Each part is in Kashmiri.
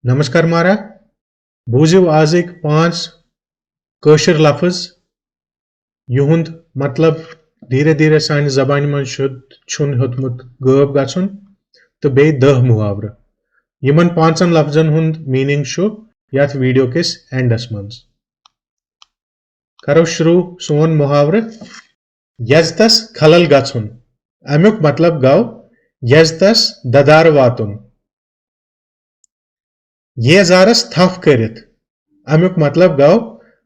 नमस्कार मारा बूझिव आजिक 5 कशर लफ्ज युहुंद मतलब धीरे धीरे सान जबान मन छुन होतमुत गब गछुन तो बे 10 मुहावरा यमन 5 लफ्जन हुंद मीनिंग छु याथ वीडियो किस एंडस मंज करो शुरू सोन मुहावरा यजतस खलल गछुन अमुक मतलब गौ यजतस ददार वातुन ये जारस थफ करित अमुक मतलब गौ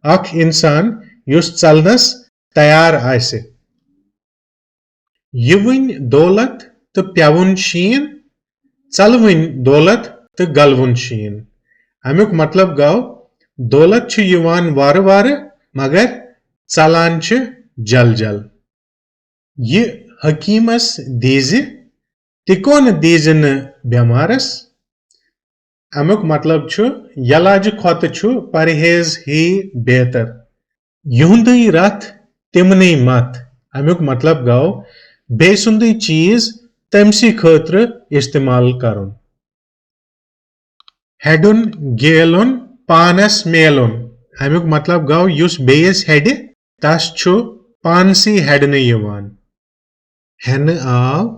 अख इंसान युस चलनस तैयार आसे युवन दौलत तो प्यावुन शीन चलवन दौलत तो गलवन शीन अमुक मतलब गौ दौलत छु युवान वार वार मगर चलान छु जल जल ये हकीमस दीज तिकोन दीज न बेमारस अमुक मतलब छु यलाज खोत छु परहेज ही बेहतर युंदई रथ तिमनई मत अमुक मतलब गौ बेसुंदई चीज तमसी खत्र इस्तेमाल करुन हेडुन गेलुन पानस मेलुन अमुक मतलब गौ युस बेयस हेड तस छु पानसी हेडने यवान हेन आव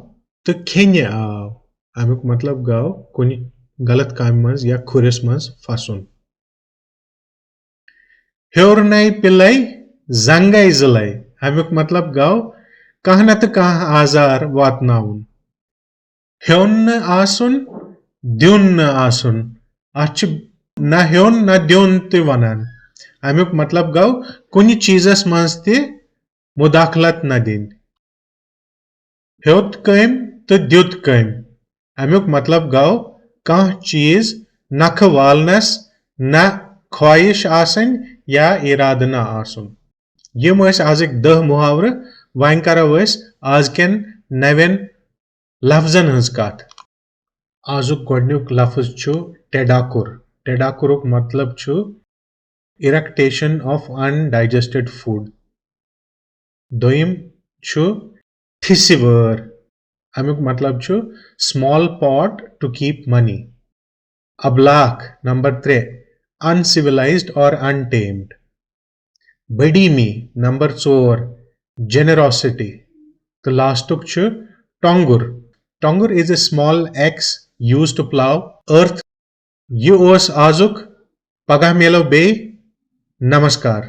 तो खेन्य आव अमुक मतलब गौ कुनि गलत काम मज या खुरिस मज फसुन हेरनई पिलई जंगई जलई अमुक मतलब गौ कह न कह आजार वातनाउन हेन आसुन द्युन न आसुन अच न हेन न द्युन ते वनान अमुक मतलब गौ कुनि चीजस मज ते मुदाखलत न दिन हेत कम तो द्युत कम अमुक मतलब गौ कह चीज नख वालनस न ख्वाहिश आसन या इराद न आसन यम आजिक 10 मुहावर वन करो आज केन नवेन लफ्जन हज कथ आजुक गोडन्युक लफ्ज छु टेडाकुर टेडाकुरुक मतलब छु इरेक्टेशन ऑफ अनडाइजेस्टेड फूड दोयम छु ठिसिवर अमुक मतलब छु small pot to keep money अबलाख नंबर 3 uncivilized or untamed बडीमी नंबर 4 generosity the last छु टोंगुर टोंगुर is a small axe used to plow earth ये ओस आजुक पगह मेलो बे नमस्कार।